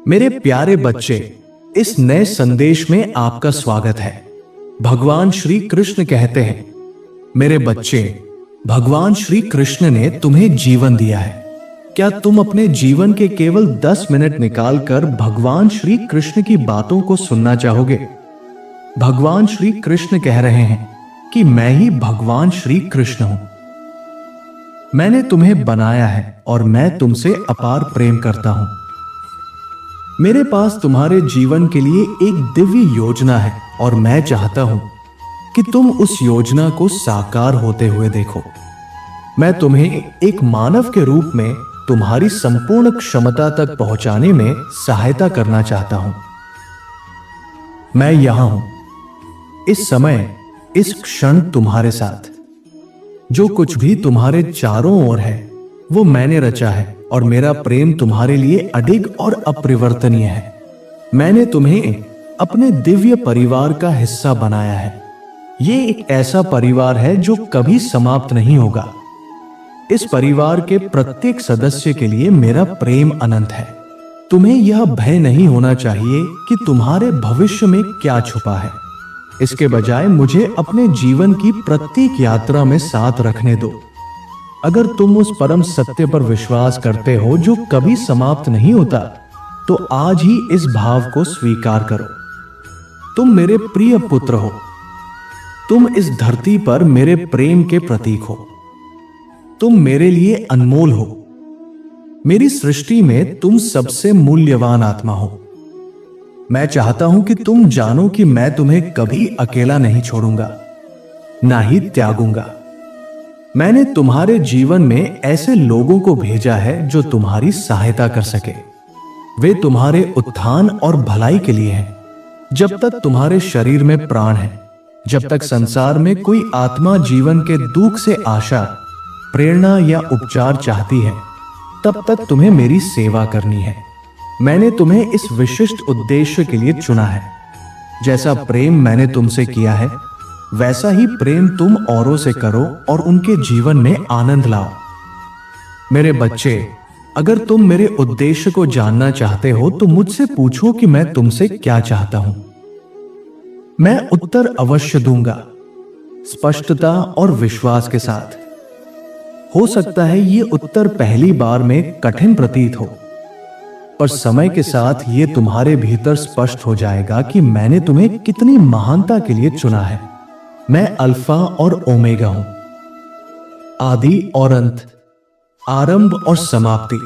मेरे प्यारे बच्चे, इस नए संदेश में आपका स्वागत है। भगवान श्री कृष्ण कहते हैं, मेरे बच्चे, भगवान श्री कृष्ण ने तुम्हें जीवन दिया है। क्या तुम अपने जीवन के केवल 10 मिनट निकालकर भगवान श्री कृष्ण की बातों को सुनना चाहोगे? भगवान श्री कृष्ण कह रहे हैं कि मैं ही भगवान श्री कृष्ण हूं। मैंने तुम्हें बनाया है और मैं तुमसे अपार प्रेम करता हूं। मेरे पास तुम्हारे जीवन के लिए एक दिव्य योजना है और मैं चाहता हूं कि तुम उस योजना को साकार होते हुए देखो। मैं तुम्हें एक मानव के रूप में तुम्हारी संपूर्ण क्षमता तक पहुंचाने में सहायता करना चाहता हूं। मैं यहां हूं, इस समय, इस क्षण तुम्हारे साथ। जो कुछ भी तुम्हारे चारों ओर है वो मैंने रचा है और मेरा प्रेम तुम्हारे लिए अडिग और अपरिवर्तनीय है। मैंने तुम्हें अपने दिव्य परिवार का हिस्सा बनाया है। ये एक ऐसा परिवार है जो कभी समाप्त नहीं होगा। इस परिवार के प्रत्येक सदस्य के लिए मेरा प्रेम अनंत है। तुम्हें यह भय नहीं होना चाहिए कि तुम्हारे भविष्य में क्या छुपा है। इसके बजाय मुझे अपने जीवन की प्रत्येक यात्रा में साथ रखने दो। अगर तुम उस परम सत्य पर विश्वास करते हो जो कभी समाप्त नहीं होता, तो आज ही इस भाव को स्वीकार करो। तुम मेरे प्रिय पुत्र हो। तुम इस धरती पर मेरे प्रेम के प्रतीक हो। तुम मेरे लिए अनमोल हो। मेरी सृष्टि में तुम सबसे मूल्यवान आत्मा हो। मैं चाहता हूं कि तुम जानो कि मैं तुम्हें कभी अकेला नहीं छोड़ूंगा, ना ही त्यागूंगा। मैंने तुम्हारे जीवन में ऐसे लोगों को भेजा है जो तुम्हारी सहायता कर सके। वे तुम्हारे उत्थान और भलाई के लिए हैं। जब तक तुम्हारे शरीर में प्राण है, जब तक संसार में कोई आत्मा जीवन के दुख से आशा, प्रेरणा या उपचार चाहती है, तब तक तुम्हें मेरी सेवा करनी है। मैंने तुम्हें इस विशिष्ट उद्देश्य के लिए चुना है। जैसा प्रेम मैंने तुमसे किया है, वैसा ही प्रेम तुम औरों से करो और उनके जीवन में आनंद लाओ। मेरे बच्चे, अगर तुम मेरे उद्देश्य को जानना चाहते हो तो मुझसे पूछो कि मैं तुमसे क्या चाहता हूं। मैं उत्तर अवश्य दूंगा, स्पष्टता और विश्वास के साथ। हो सकता है ये उत्तर पहली बार में कठिन प्रतीत हो, पर समय के साथ ये तुम्हारे भीतर स्पष्ट हो जाएगा कि मैंने तुम्हें कितनी महानता के लिए चुना है। मैं अल्फा और ओमेगा हूं, आदि और अंत, आरंभ और समाप्ति।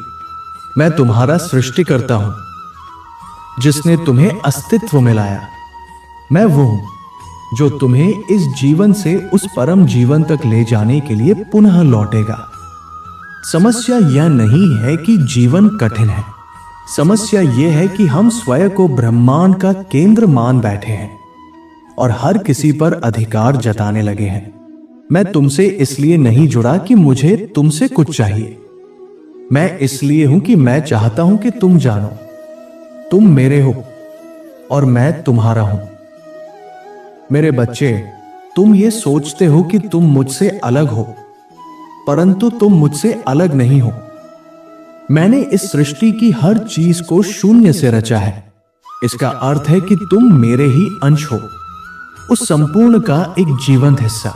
मैं तुम्हारा सृष्टिकर्ता हूं जिसने तुम्हें अस्तित्व में लाया। मैं वो हूं जो तुम्हें इस जीवन से उस परम जीवन तक ले जाने के लिए पुनः लौटेगा। समस्या यह नहीं है कि जीवन कठिन है। समस्या यह है कि हम स्वयं को ब्रह्मांड का केंद्र मान बैठे हैं और हर किसी पर अधिकार जताने लगे हैं। मैं तुमसे इसलिए नहीं जुड़ा कि मुझे तुमसे कुछ चाहिए। मैं इसलिए हूं कि मैं चाहता हूं कि तुम जानो, तुम मेरे हो और मैं तुम्हारा हूं। मेरे बच्चे, तुम ये सोचते हो कि तुम मुझसे अलग हो, परंतु तुम मुझसे अलग नहीं हो। मैंने इस सृष्टि की हर चीज को शून्य से रचा है। इसका अर्थ है कि तुम मेरे ही अंश हो, उस संपूर्ण का एक जीवंत हिस्सा।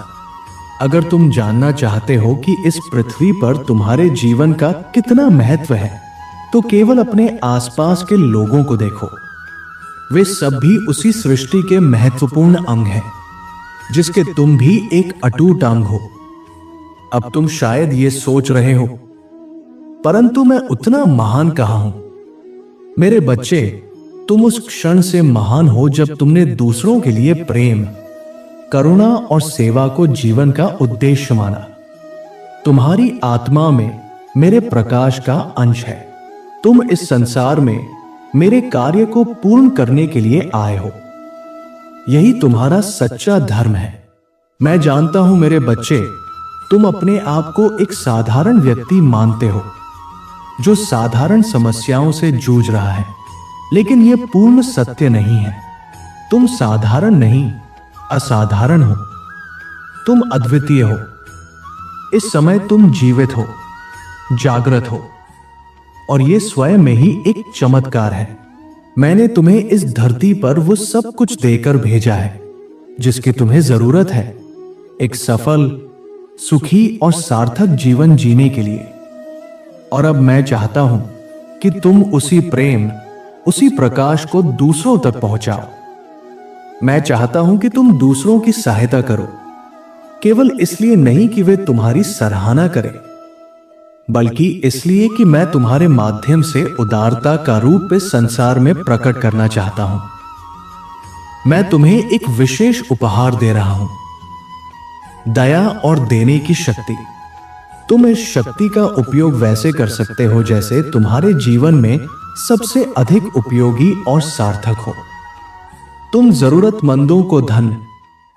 अगर तुम जानना चाहते हो कि इस पृथ्वी पर तुम्हारे जीवन का कितना महत्व है, तो केवल अपने आसपास के लोगों को देखो। वे सब भी उसी सृष्टि के महत्वपूर्ण अंग हैं, जिसके तुम भी एक अटूट अंग हो। अब तुम शायद ये सोच रहे हो, परंतु मैं उतना महान कहाँ हूं? मेरे बच्चे, तुम उस क्षण से महान हो जब तुमने दूसरों के लिए प्रेम, करुणा और सेवा को जीवन का उद्देश्य माना। तुम्हारी आत्मा में मेरे प्रकाश का अंश है। तुम इस संसार में मेरे कार्य को पूर्ण करने के लिए आए हो। यही तुम्हारा सच्चा धर्म है। मैं जानता हूं मेरे बच्चे, तुम अपने आप को एक साधारण व्यक्ति मानते हो जो साधारण समस्याओं से जूझ रहा है, लेकिन यह पूर्ण सत्य नहीं है। तुम साधारण नहीं, असाधारण हो। तुम अद्वितीय हो। इस समय तुम जीवित हो, जागृत हो। और ये स्वयं में ही एक चमत्कार है। मैंने तुम्हें इस धरती पर वो सब कुछ देकर भेजा है जिसकी तुम्हें जरूरत है, एक सफल, सुखी और सार्थक जीवन जीने के लिए। और अब मैं चाहता हूं कि तुम उसी प्रेम, उसी प्रकाश को दूसरों तक पहुंचाओ। मैं चाहता हूं कि तुम दूसरों की सहायता करो, केवल इसलिए नहीं कि वे तुम्हारी सराहना करें, बल्कि इसलिए कि मैं तुम्हारे माध्यम से उदारता का रूप इस संसार में प्रकट करना चाहता हूं। मैं तुम्हें एक विशेष उपहार दे रहा हूं, दया और देने की शक्ति। तुम इस शक्ति का उपयोग वैसे कर सकते हो जैसे तुम्हारे जीवन में सबसे अधिक उपयोगी और सार्थक हो। तुम जरूरतमंदों को धन,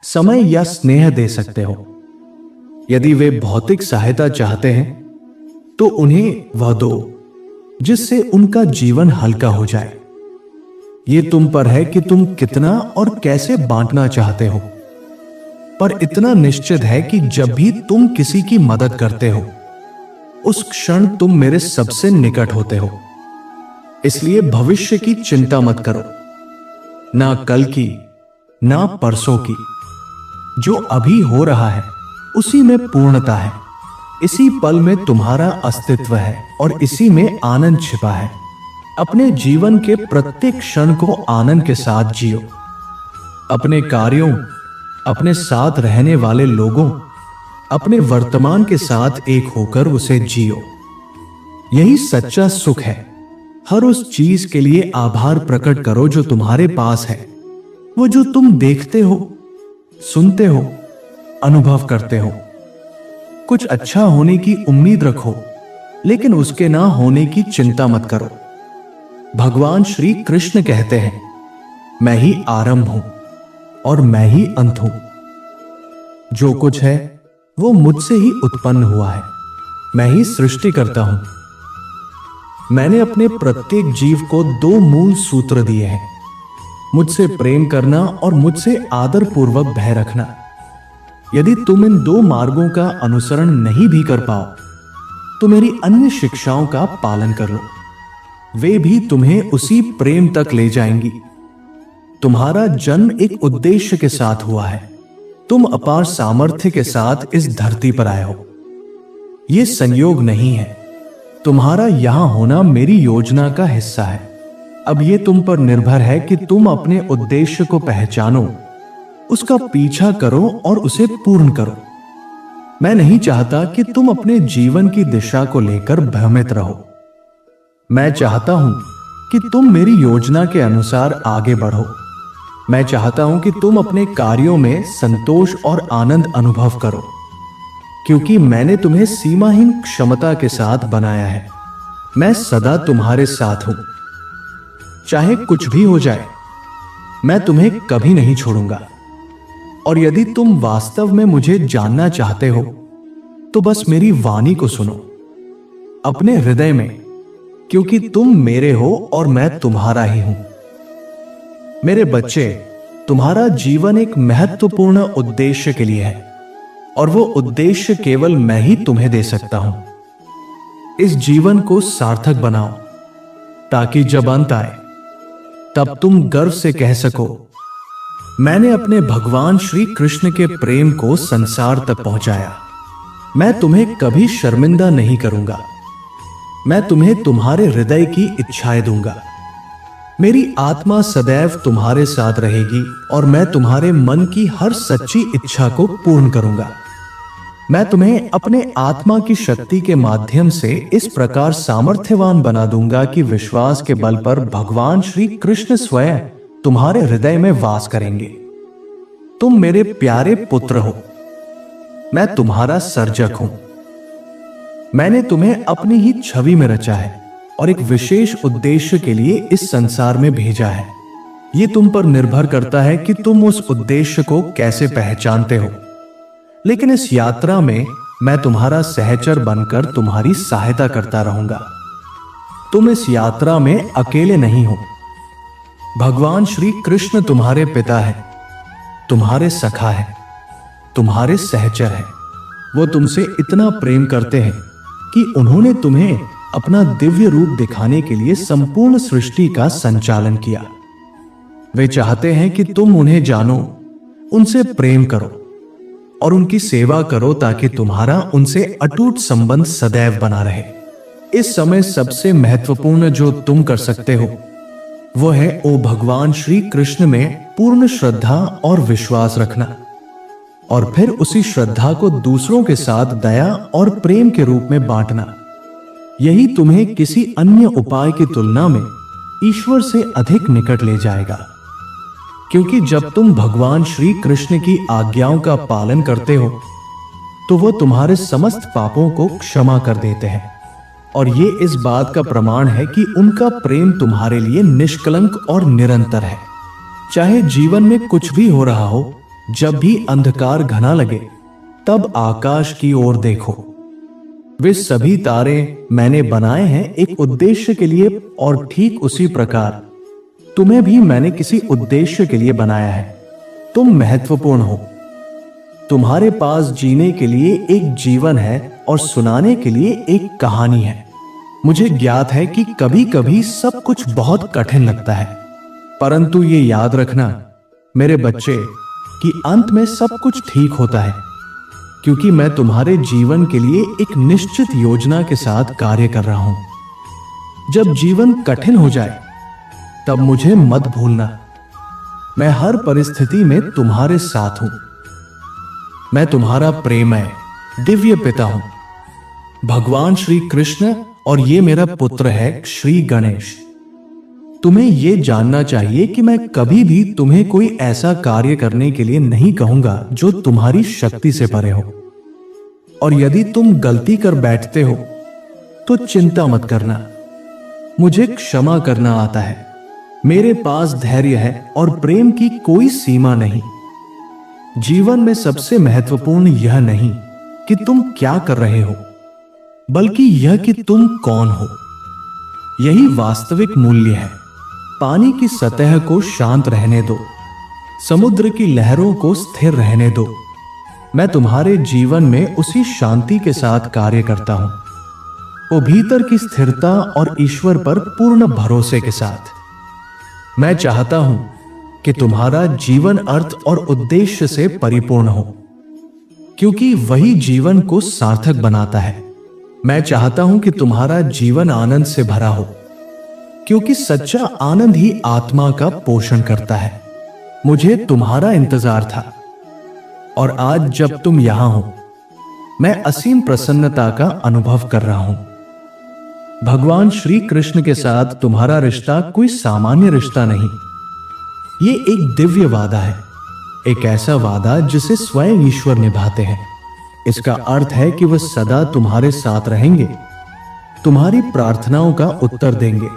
समय या स्नेह दे सकते हो। यदि वे भौतिक सहायता चाहते हैं तो उन्हें वह दो जिससे उनका जीवन हल्का हो जाए। ये तुम पर है कि तुम कितना और कैसे बांटना चाहते हो, पर इतना निश्चित है कि जब भी तुम किसी की मदद करते हो उस क्षण तुम मेरे सबसे निकट होते हो। इसलिए भविष्य की चिंता मत करो, ना कल की, ना परसों की। जो अभी हो रहा है उसी में पूर्णता है, इसी पल में तुम्हारा अस्तित्व है और इसी में आनंद छिपा है। अपने जीवन के प्रत्येक क्षण को आनंद के साथ जियो। अपने कार्यों, अपने साथ रहने वाले लोगों, अपने वर्तमान के साथ एक होकर उसे जियो। यही सच्चा सुख है। हर उस चीज के लिए आभार प्रकट करो जो तुम्हारे पास है, वो जो तुम देखते हो, सुनते हो, अनुभव करते हो। कुछ अच्छा होने की उम्मीद रखो, लेकिन उसके ना होने की चिंता मत करो। भगवान श्री कृष्ण कहते हैं, मैं ही आरंभ हूं और मैं ही अंत हूं। जो कुछ है वो मुझसे ही उत्पन्न हुआ है। मैं ही सृष्टि करता हूं। मैंने अपने प्रत्येक जीव को 2 मूल सूत्र दिए हैं, मुझसे प्रेम करना और मुझसे आदर पूर्वक भय रखना। यदि तुम इन 2 मार्गों का अनुसरण नहीं भी कर पाओ तो मेरी अन्य शिक्षाओं का पालन कर लो, वे भी तुम्हें उसी प्रेम तक ले जाएंगी। तुम्हारा जन्म एक उद्देश्य के साथ हुआ है। तुम अपार सामर्थ्य के साथ इस धरती पर आए हो। यह संयोग नहीं है, तुम्हारा यहां होना मेरी योजना का हिस्सा है। अब यह तुम पर निर्भर है कि तुम अपने उद्देश्य को पहचानो, उसका पीछा करो और उसे पूर्ण करो। मैं नहीं चाहता कि तुम अपने जीवन की दिशा को लेकर भ्रमित रहो। मैं चाहता हूं कि तुम मेरी योजना के अनुसार आगे बढ़ो। मैं चाहता हूं कि तुम अपने कार्यों में संतोष और आनंद अनुभव करो, क्योंकि मैंने तुम्हें सीमाहीन क्षमता के साथ बनाया है। मैं सदा तुम्हारे साथ हूं। चाहे कुछ भी हो जाए, मैं तुम्हें कभी नहीं छोड़ूंगा। और यदि तुम वास्तव में मुझे जानना चाहते हो तो बस मेरी वाणी को सुनो अपने हृदय में, क्योंकि तुम मेरे हो और मैं तुम्हारा ही हूं। मेरे बच्चे, तुम्हारा जीवन एक महत्वपूर्ण उद्देश्य के लिए है और वो उद्देश्य केवल मैं ही तुम्हें दे सकता हूं। इस जीवन को सार्थक बनाओ ताकि जब अंत आए तब तुम गर्व से कह सको, मैंने अपने भगवान श्री कृष्ण के प्रेम को संसार तक पहुंचाया। मैं तुम्हें कभी शर्मिंदा नहीं करूंगा। मैं तुम्हें तुम्हारे हृदय की इच्छाएं दूंगा। मेरी आत्मा सदैव तुम्हारे साथ रहेगी और मैं तुम्हारे मन की हर सच्ची इच्छा को पूर्ण करूंगा। मैं तुम्हें अपने आत्मा की शक्ति के माध्यम से इस प्रकार सामर्थ्यवान बना दूंगा कि विश्वास के बल पर भगवान श्री कृष्ण स्वयं तुम्हारे हृदय में वास करेंगे। तुम मेरे प्यारे पुत्र हो। मैं तुम्हारा सर्जक हूं। मैंने तुम्हें अपनी ही छवि में रचा है और एक विशेष उद्देश्य के लिए इस संसार में भेजा है। यह तुम पर निर्भर करता है कि तुम उस उद्देश्य को कैसे पहचानते हो। लेकिन इस यात्रा में मैं तुम्हारा सहचर बनकर तुम्हारी सहायता करता रहूंगा। तुम इस यात्रा में अकेले नहीं हो। भगवान श्री कृष्ण तुम्हारे पिता है, तुम्हारे सखा है, तुम्हारे सहचर है। वो तुमसे इतना प्रेम करते हैं कि उन्होंने तुम्हें अपना दिव्य रूप दिखाने के लिए संपूर्ण सृष्टि का संचालन किया। वे चाहते हैं कि तुम उन्हें जानो, उनसे प्रेम करो और उनकी सेवा करो ताकि तुम्हारा उनसे अटूट संबंध सदैव बना रहे। इस समय सबसे महत्वपूर्ण जो तुम कर सकते हो वो है ओ भगवान श्री कृष्ण में पूर्ण श्रद्धा और विश्वास रखना, और फिर उसी श्रद्धा को दूसरों के साथ दया और प्रेम के रूप में बांटना। यही तुम्हें किसी अन्य उपाय की तुलना में ईश्वर से अधिक निकट ले जाएगा, क्योंकि जब तुम भगवान श्री कृष्ण की आज्ञाओं का पालन करते हो तो वो तुम्हारे समस्त पापों को क्षमा कर देते हैं, और ये इस बात का प्रमाण है कि उनका प्रेम तुम्हारे लिए निष्कलंक और निरंतर है। चाहे जीवन में कुछ भी हो रहा हो, जब भी अंधकार घना लगे तब आकाश की ओर देखो। वे सभी तारे मैंने बनाए हैं एक उद्देश्य के लिए, और ठीक उसी प्रकार तुम्हें भी मैंने किसी उद्देश्य के लिए बनाया है। तुम महत्वपूर्ण हो। तुम्हारे पास जीने के लिए एक जीवन है और सुनाने के लिए एक कहानी है। मुझे ज्ञात है कि कभी कभी सब कुछ बहुत कठिन लगता है, परंतु ये याद रखना मेरे बच्चे कि अंत में सब कुछ ठीक होता है, क्योंकि मैं तुम्हारे जीवन के लिए एक निश्चित योजना के साथ कार्य कर रहा हूं। जब जीवन कठिन हो जाए तब मुझे मत भूलना। मैं हर परिस्थिति में तुम्हारे साथ हूं। मैं तुम्हारा प्रेमय दिव्य पिता हूं, भगवान श्री कृष्ण, और ये मेरा पुत्र है श्री गणेश। तुम्हें यह जानना चाहिए कि मैं कभी भी तुम्हें कोई ऐसा कार्य करने के लिए नहीं कहूंगा जो तुम्हारी शक्ति से परे हो, और यदि तुम गलती कर बैठते हो तो चिंता मत करना। मुझे क्षमा करना आता है। मेरे पास धैर्य है और प्रेम की कोई सीमा नहीं। जीवन में सबसे महत्वपूर्ण यह नहीं कि तुम क्या कर रहे हो, बल्कि यह कि तुम कौन हो। यही वास्तविक मूल्य है। पानी की सतह को शांत रहने दो, समुद्र की लहरों को स्थिर रहने दो। मैं तुम्हारे जीवन में उसी शांति के साथ कार्य करता हूं, वो भीतर की स्थिरता और ईश्वर पर पूर्ण भरोसे के साथ। मैं चाहता हूं कि तुम्हारा जीवन अर्थ और उद्देश्य से परिपूर्ण हो, क्योंकि वही जीवन को सार्थक बनाता है। मैं चाहता हूं कि तुम्हारा जीवन आनंद से भरा हो, क्योंकि सच्चा आनंद ही आत्मा का पोषण करता है। मुझे तुम्हारा इंतजार था, और आज जब तुम यहां हो मैं असीम प्रसन्नता का अनुभव कर रहा हूं। भगवान श्री कृष्ण के साथ तुम्हारा रिश्ता कोई सामान्य रिश्ता नहीं, ये एक दिव्य वादा है, एक ऐसा वादा जिसे स्वयं ईश्वर निभाते हैं। इसका अर्थ है कि वह सदा तुम्हारे साथ रहेंगे, तुम्हारी प्रार्थनाओं का उत्तर देंगे,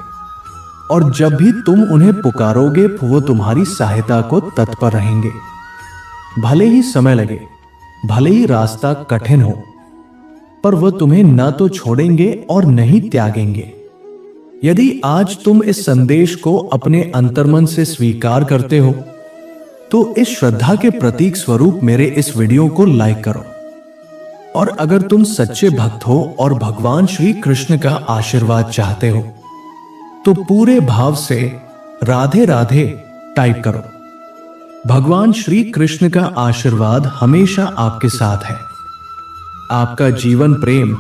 और जब भी तुम उन्हें पुकारोगे वो तुम्हारी सहायता को तत्पर रहेंगे। भले ही समय लगे, भले ही रास्ता कठिन हो, पर वह तुम्हें न तो छोड़ेंगे और नहीं त्यागेंगे। यदि आज तुम इस संदेश को अपने अंतर्मन से स्वीकार करते हो तो इस श्रद्धा के प्रतीक स्वरूप मेरे इस वीडियो को लाइक करो, और अगर तुम सच्चे भक्त हो और भगवान श्री कृष्ण का आशीर्वाद चाहते हो तो पूरे भाव से राधे राधे टाइप करो। भगवान श्री कृष्ण का आशीर्वाद हमेशा आपके साथ है। आपका जीवन प्रेम,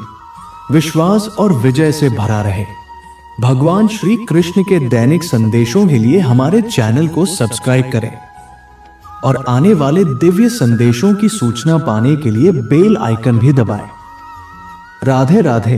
विश्वास और विजय से भरा रहे। भगवान श्री कृष्ण के दैनिक संदेशों के लिए हमारे चैनल को सब्सक्राइब करें, और आने वाले दिव्य संदेशों की सूचना पाने के लिए बेल आइकन भी दबाएं। राधे राधे।